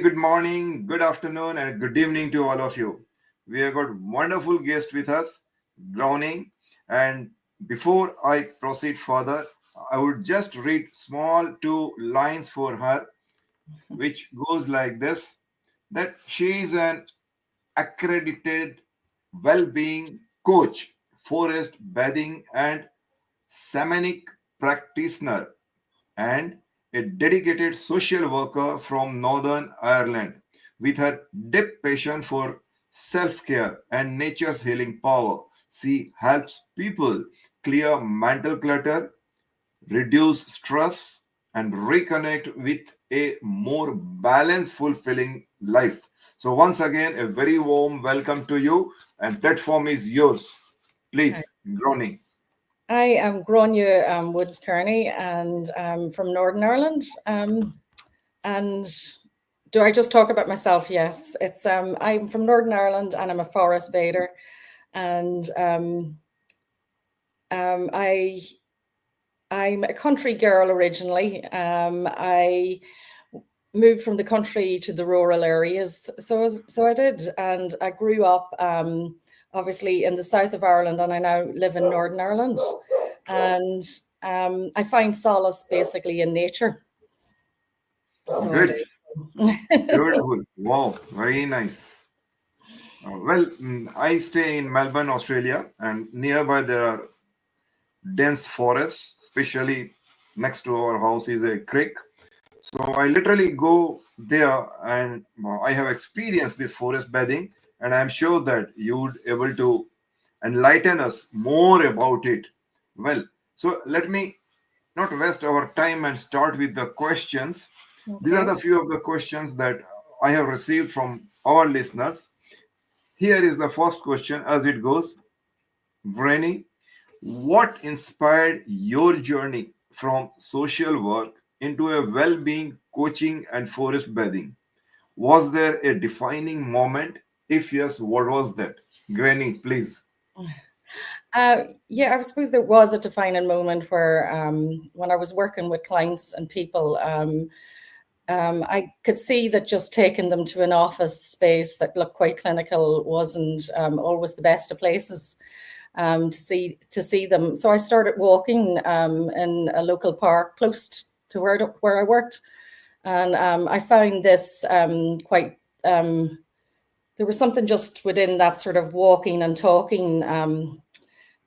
good morning, good afternoon, and good evening to all of you. We have got wonderful guest with us, Grainne. And before I proceed further, I would just read small two lines for her, which goes like this: that she is an accredited well-being coach, forest bathing and shamanic practitioner, and a dedicated social worker from Northern Ireland. With her deep passion for self care and nature's healing power, she helps people clear mental clutter, reduce stress, and reconnect with a more balanced, fulfilling life. So, once again, a very warm welcome to you, and platform is yours. Hi. Please, Groni. I am Grainne Woods Kearney, and I'm from Northern Ireland. And do I just talk about myself? Yes, it's I'm from Northern Ireland, and I'm a forest bather, and I I'm a country girl originally. I moved from the country to the rural areas, so I did, and I grew up obviously in the south of Ireland, and I now live in Northern Ireland. And I find solace basically in nature. So I Good, do. beautiful. Wow, very nice. I stay in Melbourne, Australia, and nearby there are dense forests, especially next to our house is a creek. So I literally go there and I have experienced this forest bathing, and I'm sure that you would able to enlighten us more about it. Well, so let me not waste our time and start with the questions. These are Okay. the few of the questions that I have received from our listeners. Here is the first question as it goes. Brainy, what inspired your journey from social work into a well being coaching and forest bathing? Was there a defining moment? If yes, what was that? Granny, please. Yeah, I suppose there was a defining moment where when I was working with clients and people, I could see that just taking them to an office space that looked quite clinical wasn't always the best of places to see them. So I started walking in a local park close to where I worked, and I found this quite. There was something just within that sort of walking and talking.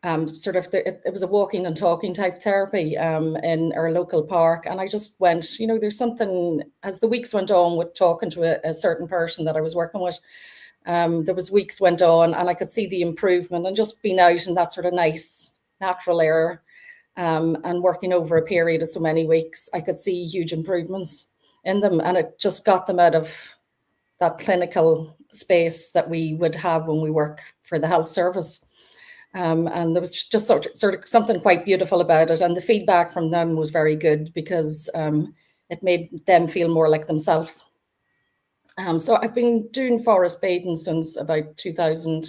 It was a walking and talking type therapy in our local park, and I just went, there's something as the weeks went on with talking to a certain person that I was working with. There was weeks went on, and I could see the improvement, and just being out in that sort of nice natural air, and working over a period of so many weeks, I could see huge improvements in them, and it just got them out of that clinical space that we would have when we work for the health service. And there was just sort of something quite beautiful about it. And the feedback from them was very good because it made them feel more like themselves. So I've been doing forest bathing since about 2000.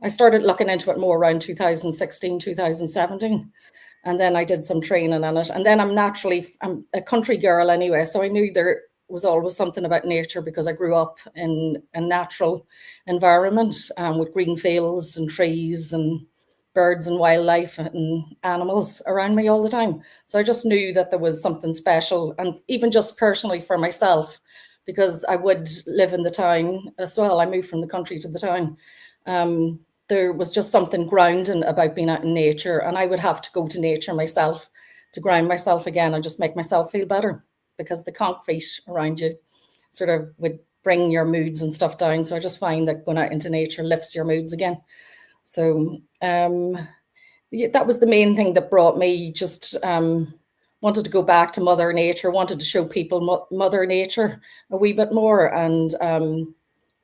I started looking into it more around 2016, 2017. And then I did some training on it. And then I'm a country girl anyway. So I knew there was always something about nature because I grew up in a natural environment with green fields and trees and birds and wildlife and animals around me all the time. So I just knew that there was something special, and even just personally for myself, because I would live in the town as well. I moved from the country to the town. There was just something grounding about being out in nature, and I would have to go to nature myself to ground myself again and just make myself feel better, because the concrete around you sort of would bring your moods and stuff down. So I just find that going out into nature lifts your moods again. So yeah, that was the main thing that brought me. Just wanted to go back to Mother Nature, wanted to show people Mother Nature a wee bit more, and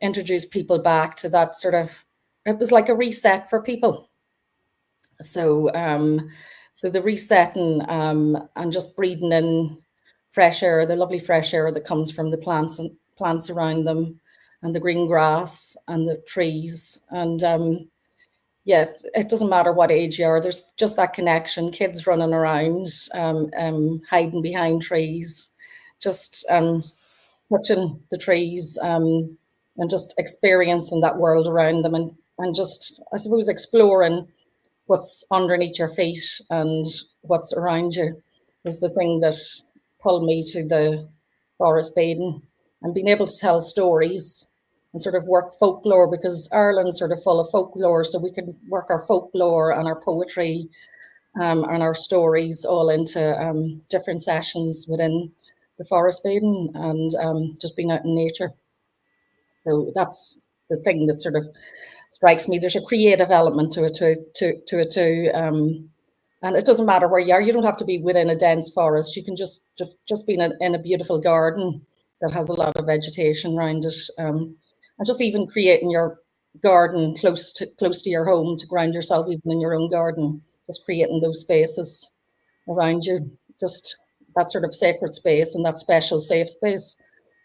introduce people back to that sort of. It was like a reset for people. So so the resetting and just breathing in fresh air, the lovely fresh air that comes from the plants and plants around them, and the green grass and the trees. And yeah, it doesn't matter what age you are. There's just that connection. Kids running around, hiding behind trees, just touching the trees, and just experiencing that world around them, and just, I suppose, exploring what's underneath your feet and what's around you is the thing that pulled me to the forest bathing, and being able to tell stories and sort of work folklore, because Ireland's sort of full of folklore, so we can work our folklore and our poetry, and our stories all into different sessions within the forest bathing, and just being out in nature. So that's the thing that sort of strikes me. There's a creative element to it too. And it doesn't matter where you are. You don't have to be within a dense forest. You can just be in a beautiful garden that has a lot of vegetation around it, and just even creating your garden close to your home to ground yourself, even in your own garden. Just creating those spaces around you, just that sort of sacred space and that special safe space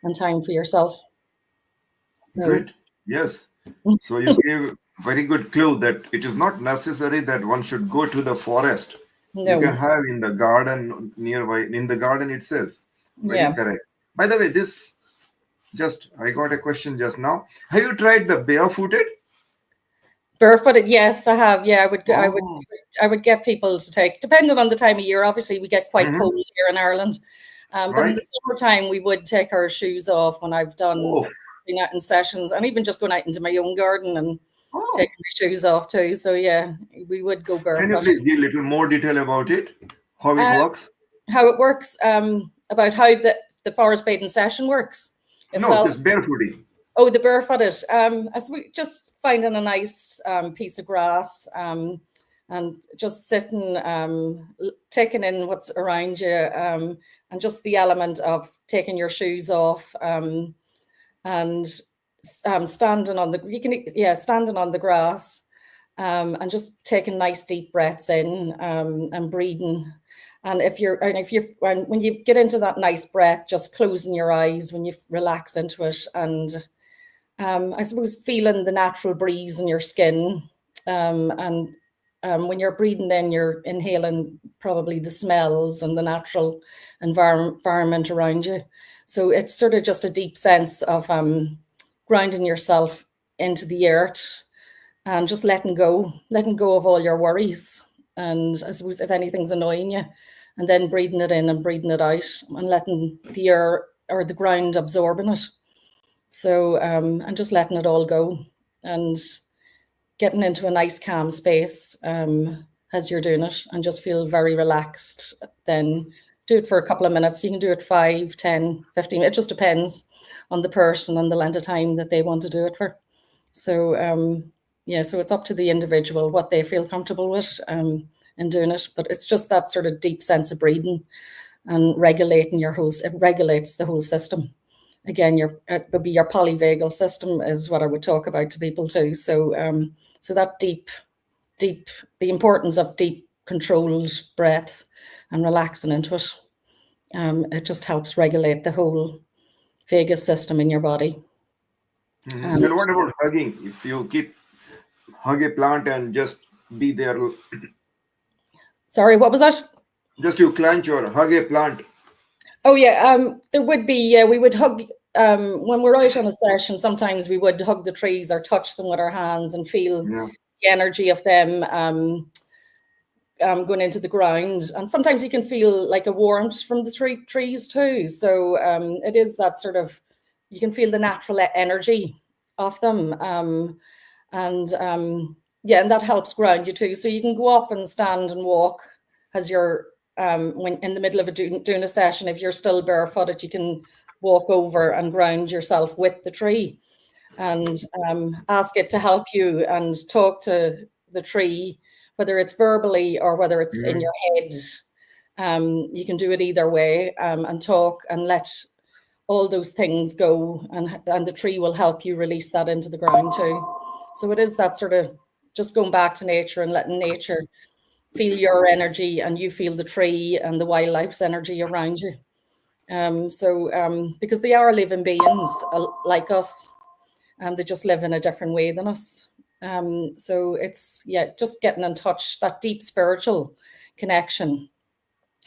and time for yourself. So, Good. Yes. So you gave very good clue that it is not necessary that one should go to the forest. You can no, have in the garden nearby, in the garden itself. Very yeah. correct. By the way, I got a question just now. Have you tried the barefooted? Barefooted, yes, I have. Yeah, Oh, I would get people to take, depending on the time of year. Obviously, we get quite mhm, cold here in Ireland, but in right. the summertime, we would take our shoes off when I've done Oh, been out in sessions, and even just going out into my own garden and oh. taking my shoes off too. So yeah, we would go Can you barefoot. please give a little more detail about it? How it Uh, works? how it works, about how the forest bathing session works No, itself. this barefooting. Oh, the barefooted. As we just finding a nice piece of grass, and just sitting, taking in what's around you, and just the element of taking your shoes off, and standing on the standing on the grass, and just taking nice deep breaths in, and breathing. And when you get into that nice breath, just closing your eyes when you relax into it, and I suppose feeling the natural breeze in your skin, and when you're breathing in, you're inhaling probably the smells and the natural environment around you. So it's sort of just a deep sense of grounding yourself into the earth, and just letting go of all your worries. And I suppose if anything's annoying you, and then breathing it in and breathing it out, and letting the air or the ground absorbing it. So, and just letting it all go, and getting into a nice calm space, as you're doing it, and just feel very relaxed. Then do it for a couple of minutes. You can do it 5, 10, 15. It just depends on the person and the length of time that they want to do it for. So, yeah, so it's up to the individual what they feel comfortable with, in doing it. But it's just that sort of deep sense of breathing and regulating it regulates the whole system. Again, it would be your polyvagal system is what I would talk about to people too. So, so that deep, the importance of deep, controlled breath and relaxing into it. It just helps regulate the whole vagus system in your body. Mhm. And what about hugging? If you hug a plant and just be there, Sorry, what was that? just you clench or hug a plant. Oh yeah, there would be, yeah, we would hug, when we're out on a session, sometimes we would hug the trees or touch them with our hands and feel Yeah. the energy of them, going into the ground. And sometimes you can feel like a warmth from the trees too. So it is that sort of, you can feel the natural energy of them. And yeah, and that helps ground you too. So you can go up and stand and walk as you're, when in the middle of doing a session. If you're still barefooted, you can walk over and ground yourself with the tree, and ask it to help you, and talk to the tree, whether it's verbally or whether it's in Mhm. your head. You can do it either way, and talk and let all those things go, and the tree will help you release that into the ground too. So it is that sort of just going back to nature and letting nature feel your energy, and you feel the tree and the wildlife's energy around you. Because they are living beings, like us, and they just live in a different way than us. So it's, yeah, just getting in touch, that deep spiritual connection,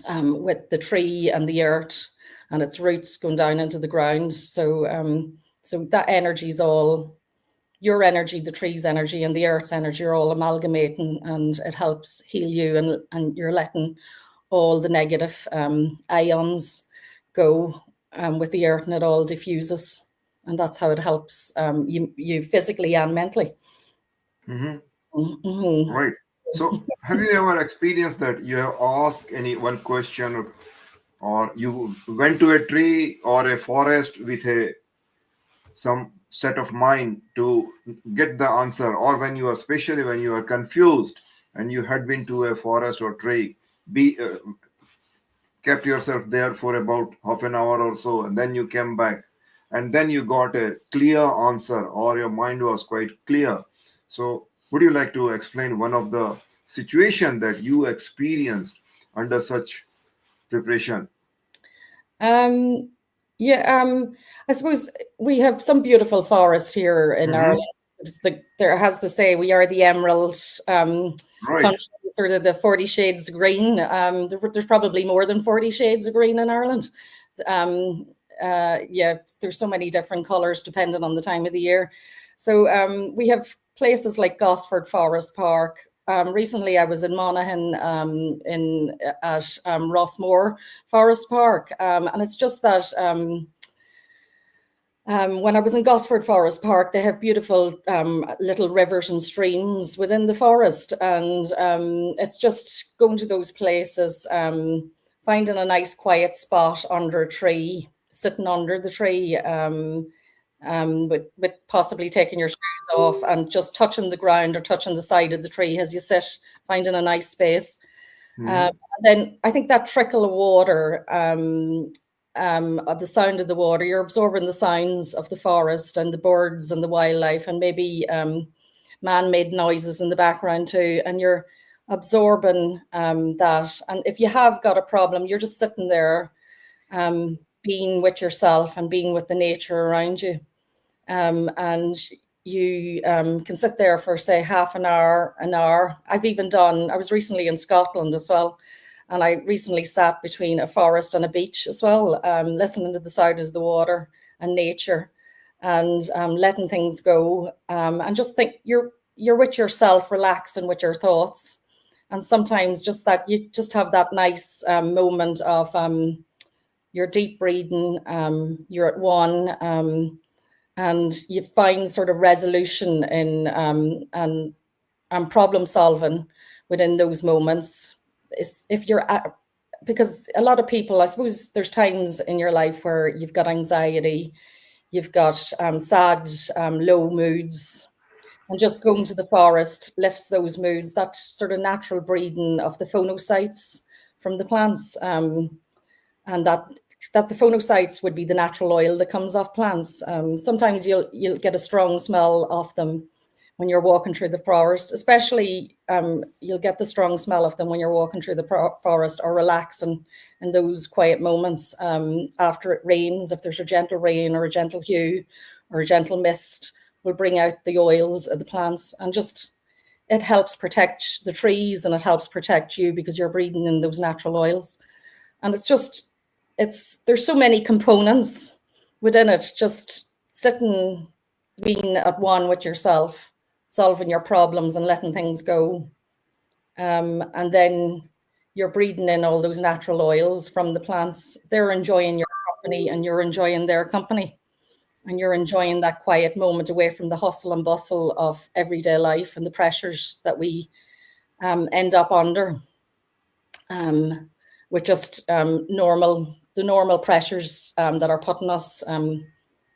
with the tree and the earth, and its roots going down into the ground. So that energy is all your energy, the tree's energy, and the earth's energy are all amalgamating, and it helps heal you, and you're letting all the negative ions go with the earth, and it all diffuses, and that's how it helps you physically and mentally. Mm-hmm. Mm-hmm. Right. So, have you ever experienced that you have asked any one question, or you went to a tree or a forest with a some set of mind to get the answer, or when you are, especially when you are confused and you had been to a forest or tree, be kept yourself there for about half an hour or so, and then you came back, and then you got a clear answer, or your mind was quite clear. So would you like to explain one of the situation that you experienced under such preparation? Um, yeah, I suppose we have some beautiful forests here in Ireland. Hmm. There has to say we are the emerald Right. country, sort of the 40 shades of green. There's probably more than 40 shades of green in Ireland. Um, yeah, there's so many different colors depending on the time of the year. So we have places like Gosford Forest Park. Recently, I was in Monaghan at Rossmore Forest Park, and it's just that when I was in Gosford Forest Park, they have beautiful little rivers and streams within the forest, and it's just going to those places, finding a nice quiet spot under a tree, sitting under the tree, with possibly taking your shoes off and just touching the ground or touching the side of the tree as you sit, finding a nice space. Hmm. And then I think that trickle of water, the sound of the water, you're absorbing the sounds of the forest and the birds and the wildlife, and maybe man-made noises in the background too, and you're absorbing that. And if you have got a problem, you're just sitting there, being with yourself and being with the nature around you. And you can sit there for, say, half an hour, an hour. I was recently in Scotland as well, and I recently sat between a forest and a beach as well, listening to the sound of the water and nature, and letting things go, and just think you're with yourself, relaxing with your thoughts. And sometimes just that, you just have that nice moment of your deep breathing, you're at one, and you find sort of resolution in and problem solving within those moments. Is if you're at, because a lot of people, I suppose, there's times in your life where you've got anxiety, you've got sad, low moods, and just going to the forest lifts those moods. That sort of natural breathing of the phonocytes from the plants, and that the phonocytes would be the natural oil that comes off plants. Sometimes you'll get a strong smell of them when you're walking through the forest, especially you'll get the strong smell of them when you're walking through the forest or relaxing in those quiet moments after it rains. If there's a gentle rain or a gentle hue or a gentle mist, will bring out the oils of the plants, and just it helps protect the trees, and it helps protect you because you're breathing in those natural oils. And it's there's so many components within it. Just sitting, being at one with yourself, solving your problems and letting things go, and then you're breathing in all those natural oils from the plants. They're enjoying your company, and you're enjoying their company, and you're enjoying that quiet moment away from the hustle and bustle of everyday life and the pressures that we end up under, with just the normal pressures that are putting us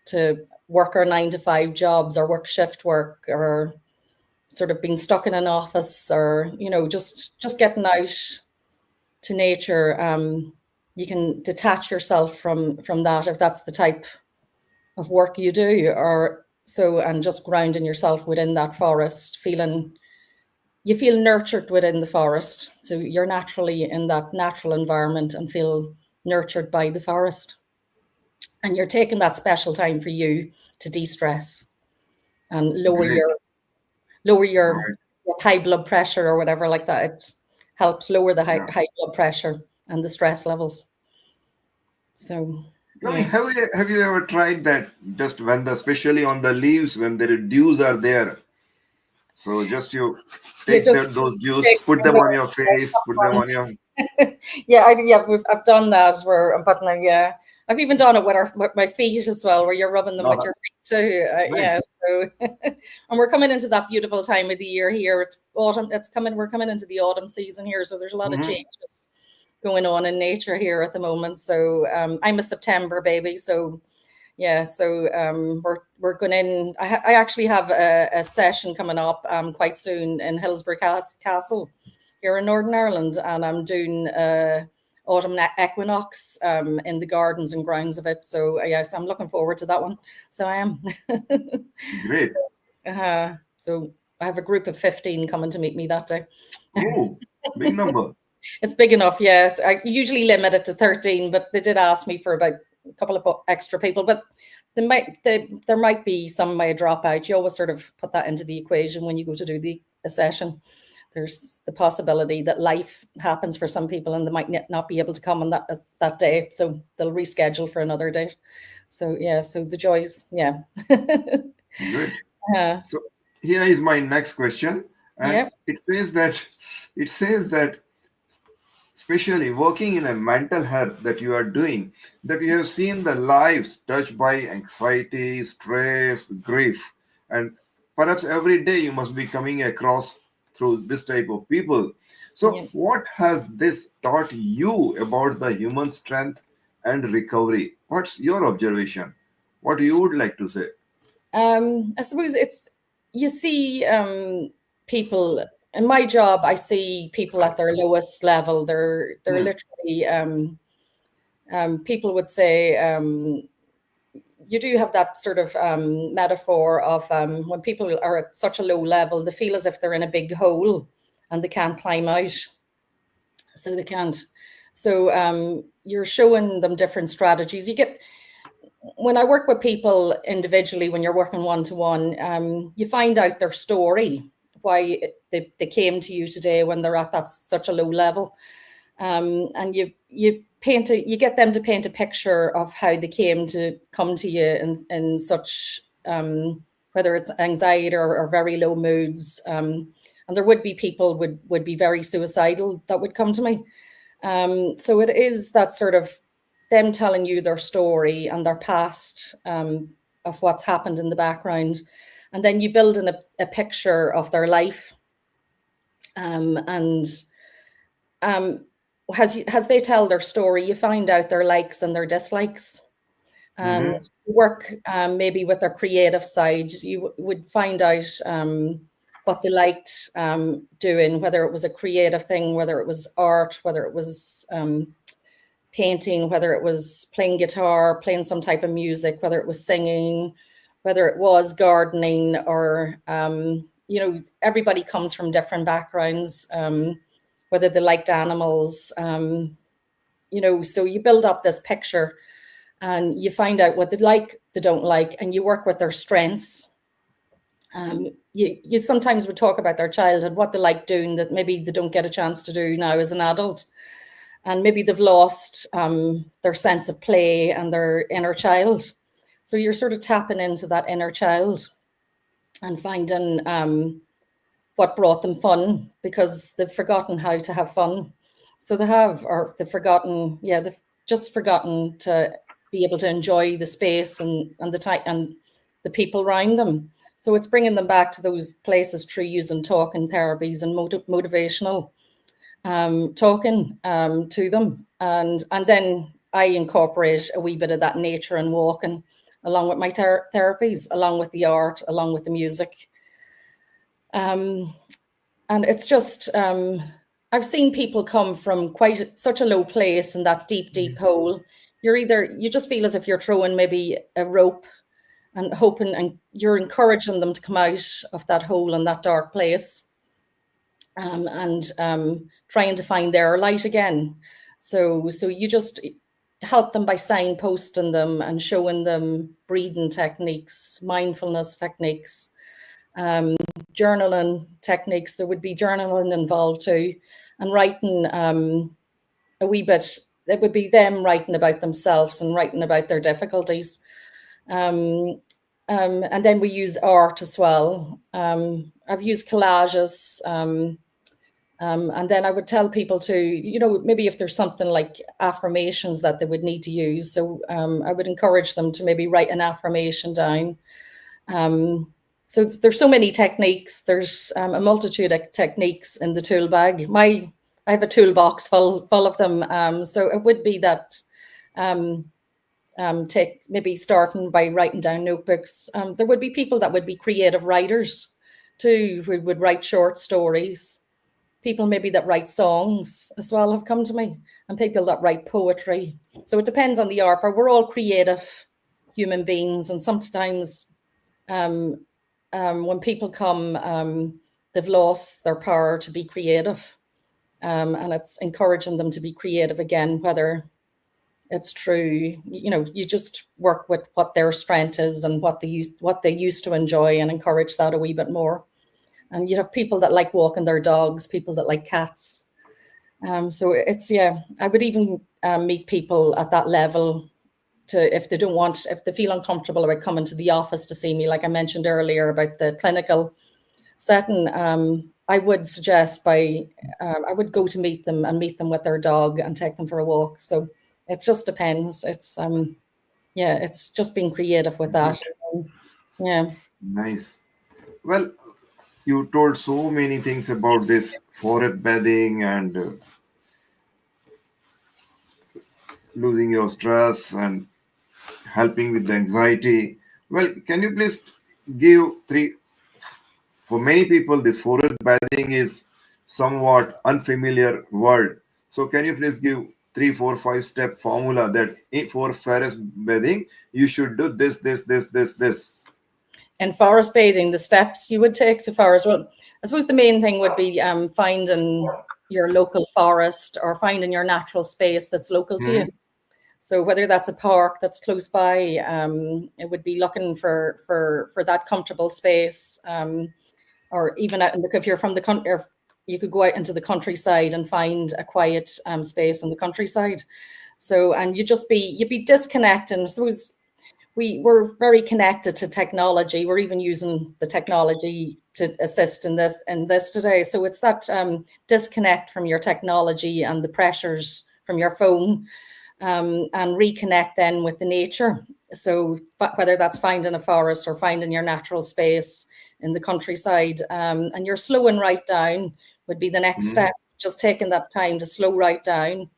to work our 9 to 5 jobs, or work shift work, or sort of being stuck in an office, or just getting out to nature. You can detach yourself from that if that's the type of work you do, or so, and just grounding yourself within that forest, you feel nurtured within the forest. So you're naturally in that natural environment and feel nurtured by the forest. And you're taking that special time for you to de-stress and Great. lower your Right. high blood pressure or whatever like that. It helps lower the Yeah. high blood pressure and the stress levels. So Tell me, yeah. have you ever tried that? Just when especially on the leaves when the dews are there, so just you You take just those dews, shake put my them hair. on your face, put them on your. Yeah, I've done that where I'm putting like, yeah. I've even done it with my feet as well, where you're rubbing them with Uh, your feet too. Yeah, nice. so and we're coming into that beautiful time of the year here. It's autumn. It's coming. We're coming into the autumn season here, so there's a lot of Hmm. changes going on in nature here at the moment. So I'm a September baby, so yeah, so we're going in. I actually have a session coming up quite soon in Hillsborough Castle here in Northern Ireland, and I'm doing autumn equinox in the gardens and grounds of it. So yes, I'm looking forward to that one. So I am. Great. So I have a group of 15 coming to meet me that day. Oh, big number. It's big enough, yes. I usually limit it to 13, but they did ask me for about a couple of extra people. But there might be some may drop out. You always sort of put that into the equation when you go to do a session. There's the possibility that life happens for some people and they might not be able to come on that day. So they'll reschedule for another date. So yeah, so the joys, yeah. Good. uh, So here is my next question, and yeah. it says that especially working in a mental health that you are doing, that you have seen the lives touched by anxiety, stress, grief, and perhaps every day you must be coming across through this type of people. So Yeah. what has this taught you about the human strength and recovery? What's your observation? What you would like to say? I suppose it's you see people in my job. I see people at their lowest level. They're Hmm. literally people would say you do have that sort of metaphor of when people are at such a low level, they feel as if they're in a big hole and they can't climb out, so they can't. So you're showing them different strategies. You get when I work with people individually, when you're working one to one, you find out their story, why they came to you today when they're at that such a low level, and you get them to paint a picture of how they came to come to you in such whether it's anxiety or very low moods, and there would be people would be very suicidal that would come to me. So it is that sort of them telling you their story and their past, of what's happened in the background. And then you build in a picture of their life. And as they tell their story, you find out their likes and their dislikes. And Hmm. work maybe with their creative side, you would find out what they liked doing, whether it was a creative thing, whether it was art, whether it was painting, whether it was playing guitar, playing some type of music, whether it was singing, whether it was gardening, or everybody comes from different backgrounds, whether they liked animals, so you build up this picture and you find out what they like, they don't like, and you work with their strengths. You sometimes would talk about their childhood, what they like doing that maybe they don't get a chance to do now as an adult, and maybe they've lost their sense of play and their inner child. So you're sort of tapping into that inner child and finding what brought them fun, because they've forgotten how to have fun. So they've forgotten, yeah, they've just forgotten to be able to enjoy the space and the time and the people around them. So it's bringing them back to those places through using talking therapies and motivational talking to them, and then I incorporate a wee bit of that nature and walking along with my therapies, along with the art, along with the music, and it's just I've seen people come from such a low place in that deep hole. You just feel as if you're throwing maybe a rope and hoping, and you're encouraging them to come out of that hole and that dark place, and trying to find their light again. So you just help them by signposting them and showing them breathing techniques, mindfulness techniques, journaling techniques. There would be journaling involved too, and writing a wee bit it would be them writing about themselves and writing about their difficulties. And then we use art as well. I've used collages. And then I would tell people to, maybe if there's something like affirmations that they would need to use. So I would encourage them to maybe write an affirmation down. So there's so many techniques. There's a multitude of techniques in the tool bag. I have a toolbox full of them. So it would be that take maybe starting by writing down notebooks. There would be people that would be creative writers too, who would write short stories. People maybe that write songs as well have come to me, and people that write poetry. So it depends on the author. We're all creative human beings, and sometimes when people come, they've lost their power to be creative, and it's encouraging them to be creative again, whether it's true, you just work with what their strength is and what they used to enjoy, and encourage that a wee bit more. And you have people that like walking their dogs, people that like cats. So I would even meet people at that level if they feel uncomfortable about coming to the office to see me, like I mentioned earlier about the clinical setting. I would suggest I would go to meet them with their dog and take them for a walk. So it just depends. It's it's just being creative with that. Yeah. Nice. Well, you told so many things about this forest bathing and losing your stress and helping with the anxiety. Well, can you please give three? For many people, this forest bathing is somewhat unfamiliar word. So can you please give 3, 4, 5 step formula that for forest bathing you should do this. And forest bathing, the steps you would take to forest. Well, I suppose the main thing would be finding your local forest or finding your natural space that's local to you. So whether that's a park that's close by, it would be looking for that comfortable space, or even if you're from the country, you could go out into the countryside and find a quiet space in the countryside. So, and you'd be disconnecting. I suppose we're very connected to technology. We're even using the technology to assist in this today. So it's that disconnect from your technology and the pressures from your phone, and reconnect then with the nature. So whether that's finding a forest or finding your natural space in the countryside, and you're slowing right down would be the next step. Just taking that time to slow right down.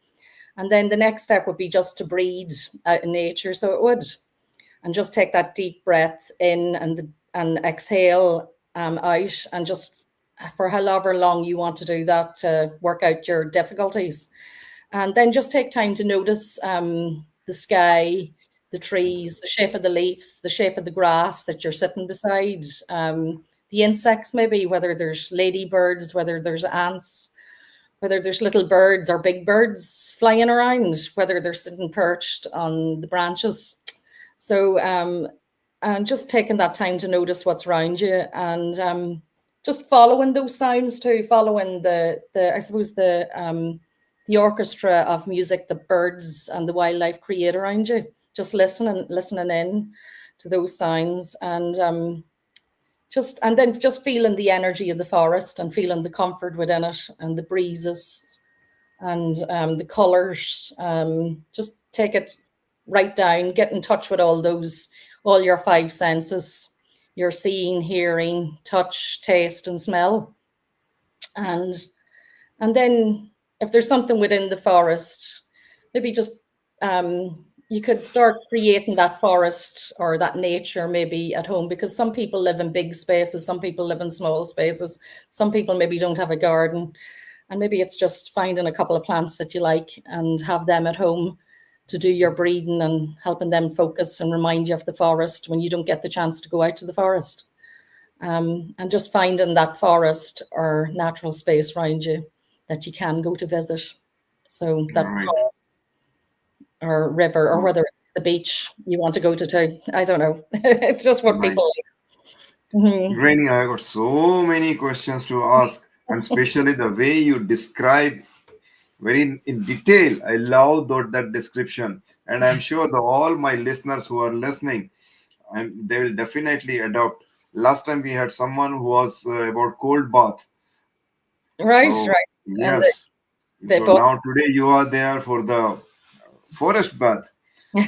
And then the next step would be just to breathe out in nature. So it would. And just take that deep breath in and exhale out, and just for however long you want to do that to work out your difficulties. And then just take time to notice the sky, the trees, the shape of the leaves, the shape of the grass that you're sitting beside, the insects maybe, whether there's ladybirds, whether there's ants, whether there's little birds or big birds flying around, whether they're sitting perched on the branches. So and just taking that time to notice what's around you, and just following those sounds too, following the I suppose the orchestra of music the birds and the wildlife create around you. Just listening in to those sounds, and then just feeling the energy of the forest and feeling the comfort within it, and the breezes and the colors. Just take it right down, get in touch with all your 5 senses, your seeing, hearing, touch, taste, and smell. And then if there's something within the forest, maybe just you could start creating that forest or that nature maybe at home, because some people live in big spaces, some people live in small spaces, some people maybe don't have a garden, and maybe it's just finding a couple of plants that you like and have them at home to do your breathing and helping them focus and remind you of the forest when you don't get the chance to go out to the forest. And just finding that forest or natural space around you that you can go to visit. So that or river, or whether it's the beach you want to go to, I don't know. It's just what people like. Grainne, I got so many questions to ask, and especially the way you describe very in detail. I love that description, and I'm sure all my listeners who are listening, and they will definitely adopt. Last time we had someone who was about cold bath. Right, So right. And yes, they so both. now today you are there for the forest bath.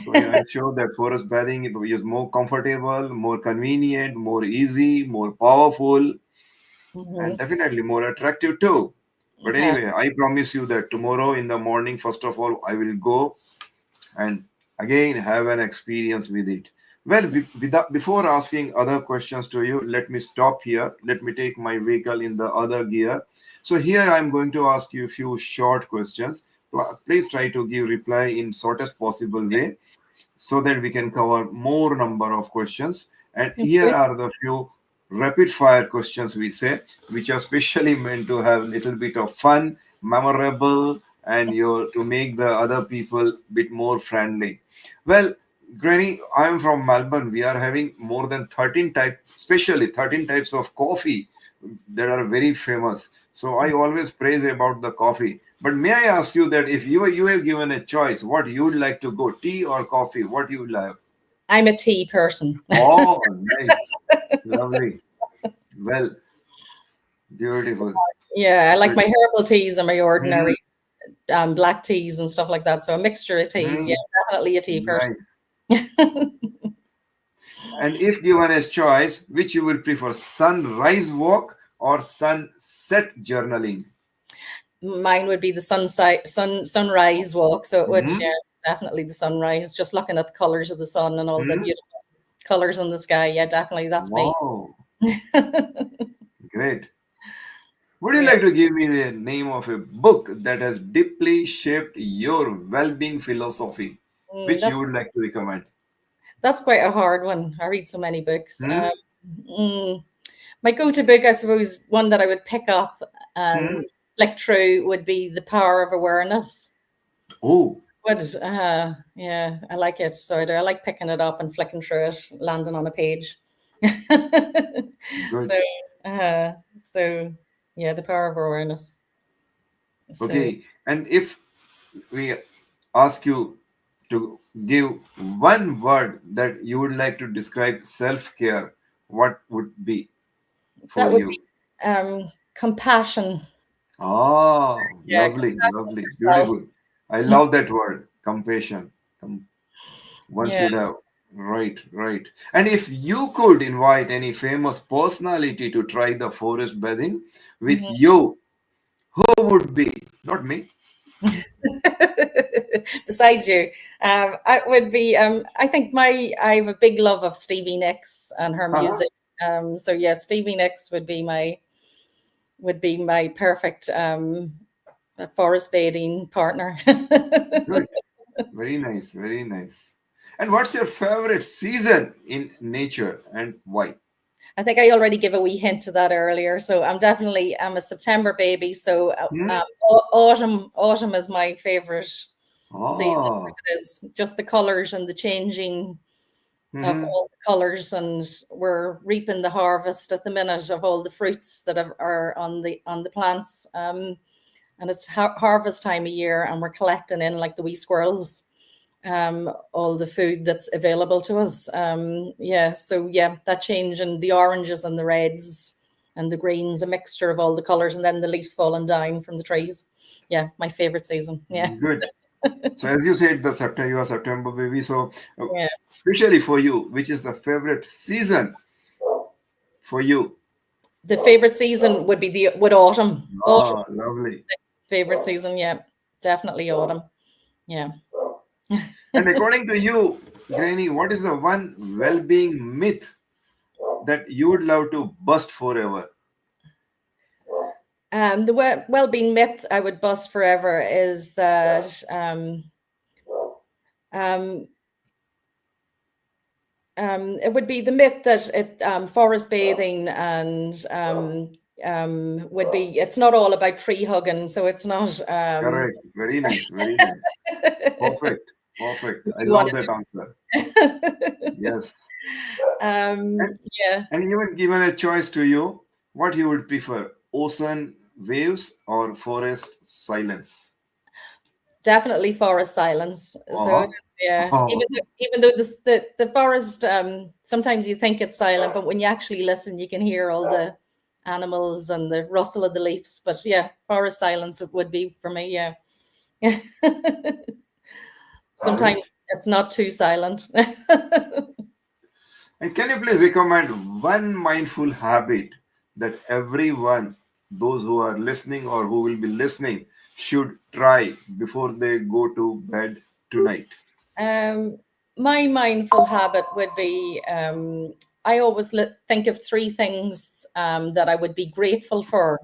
So yeah, I'm sure that forest bathing is more comfortable, more convenient, more easy, more powerful, and Mhm. definitely more attractive too. But Yeah. anyway, I promise you that tomorrow in the morning, first of all, I will go and again have an experience with it. Well, before asking other questions to you, let me stop here. Let me take my vehicle in the other gear. So here I'm going to ask you a few short questions. Please try to give reply in shortest possible way so that we can cover more number of questions. And here Okay. are the few rapid fire questions we say, which are specially meant to have a little bit of fun, memorable, and to make the other people bit more friendly. Well, Granny, I'm from Melbourne. We are having more than 13 types, especially 13 types of coffee that are very famous. So I always praise about the coffee. But may I ask you that if you have given a choice, what you would like to go, tea or coffee? What you would like? I'm a tea person. Oh, nice, lovely. Well, beautiful. Yeah, I like Good. my herbal teas and my Mhm, ordinary black teas and stuff like that. So a mixture of teas. Yeah, mhm. definitely a tea person. Nice. And if given a choice, which you will prefer, sunrise walk or sunset journaling? Mine would be the sunrise walk. So it would, Mhm, yeah, definitely the sunrise. Just looking at the colors of the sun and all the mhm. beautiful colors in the sky. Yeah, definitely that's me. Wow, great. Would you Yeah, like to give me the name of a book that has deeply shaped your well-being philosophy, mm, which you would like to recommend? that's quite a hard one. I read so many books. Hmm? Mm, my go-to book, I suppose, one that I would pick up Hmm? and flick through would be The Power of Awareness. Oh, Would yeah, I like it. So I do. I like picking it up and flicking through it, landing on a page. good. So so yeah, The Power of Awareness. So Okay. And if we ask you to give one word that you would like to describe self-care, what would be for that would be you? compassion. Ah, Yeah, lovely, compassion lovely, for yourself. beautiful. I love that word, compassion. One Yeah. should have. Right, right. And if you could invite any famous personality to try the forest bathing with Mhm. you, who would be? Not me. Besides you, I would be. I think I have a big love of Stevie Nicks and her Uh-huh. music. So yeah, Stevie Nicks would be my perfect forest bathing partner. Good. Very nice, very nice. And what's your favorite season in nature and why? I think I already gave a wee hint to that earlier. So I'm a September baby. So Hmm? autumn is my favorite season. Ah. It is just the colors and the changing of Hmm. all the colors, and we're reaping the harvest at the minute of all the fruits that are on the plants. And it's harvest time of year, and we're collecting in like the wee squirrels all the food that's available to us. Yeah, so yeah, that change in the oranges and the reds and the greens, a mixture of all the colors, and then the leaves falling down from the trees. Yeah, my favorite season. Yeah, Good. So as you said, the September you are September baby. So yeah. especially for you, which is the favorite season for you? The favorite season would be the would autumn. Autumn Ah, lovely. favorite season. Yeah, definitely autumn. Yeah. And according to you, Grainne, what is the one well-being myth that you would love to bust forever? The well-being myth I would bust forever is that um, it would be the myth that forest bathing and would be it's not all about tree hugging, so it's not Correct. Very nice. Very nice. Perfect. Perfect. if I you wanted love that answer. to. Yes. And, Yeah. and even given a choice to you, what you would prefer, ocean waves or forest silence? Definitely forest silence. So Uh-huh. yeah, Oh, even though the forest, sometimes you think it's silent, but when you actually listen, you can hear all the animals and the rustle of the leaves. But yeah, forest silence would be for me. Yeah. Sometimes great. it's not too silent. And can you please recommend one mindful habit that everyone, those who are listening or who will be listening, should try before they go to bed tonight? Um, my mindful habit would be, I always think of three things that I would be grateful for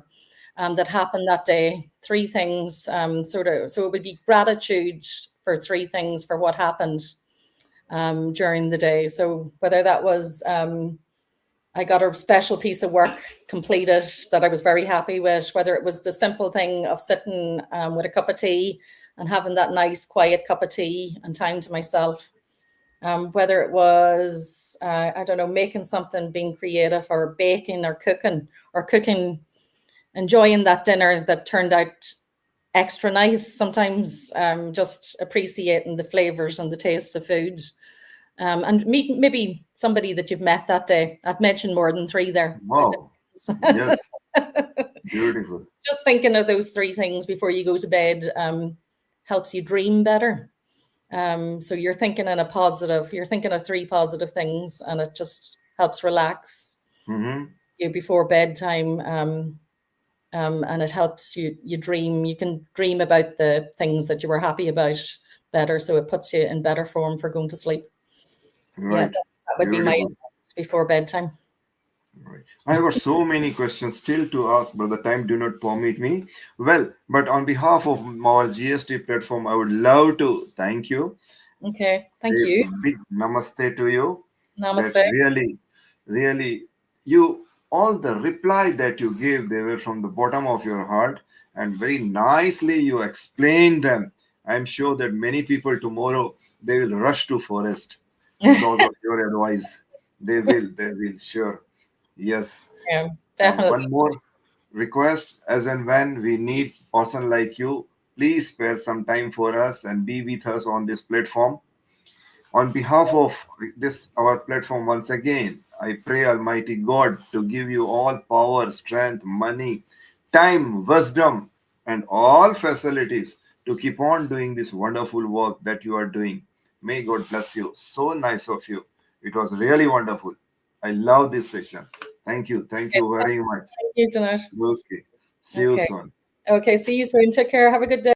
that happened that day. Three things, so it would be gratitude for three things for what happened during the day. So whether that was I got a special piece of work completed that I was very happy with, whether it was the simple thing of sitting with a cup of tea and having that nice quiet cup of tea and time to myself, whether it was, I don't know, making something, being creative, or baking or cooking, enjoying that dinner that turned out extra nice. Sometimes just appreciating the flavors and the taste of food. And meet maybe somebody that you've met that day. I've mentioned more than three there. Wow. Yes. Beautiful. Just thinking of those three things before you go to bed helps you dream better. So you're thinking in a positive, you're thinking of three positive things, and it just helps relax Mm-hmm. you before bedtime. And it helps you dream. You can dream about the things that you were happy about better. So it puts you in better form for going to sleep. Yeah, Right. that would be my Beautiful. advice before bedtime. Right. I have got so many questions still to ask, but the time do not permit me. Well, but on behalf of our GST platform, I would love to thank you. Okay, A thank you. big namaste to you. That Namaste. really, you, all the reply that you gave, they were from the bottom of your heart, and very nicely you explained them. I'm sure that many people tomorrow they will rush to forest because of your advice. They will, sure. Yes. Yeah, And definitely. one more request, as and when we need person like you, please spare some time for us and be with us on this platform. On behalf of this, our platform, once again, I pray Almighty God to give you all power, strength, money, time, wisdom, and all facilities to keep on doing this wonderful work that you are doing. May God bless you. So nice of you. It was really wonderful. I love this session. Thank you. Thank Okay, you very much. thank you, Dinesh. Okay. See you Okay. soon. Okay, see you soon. Take care. Have a good day.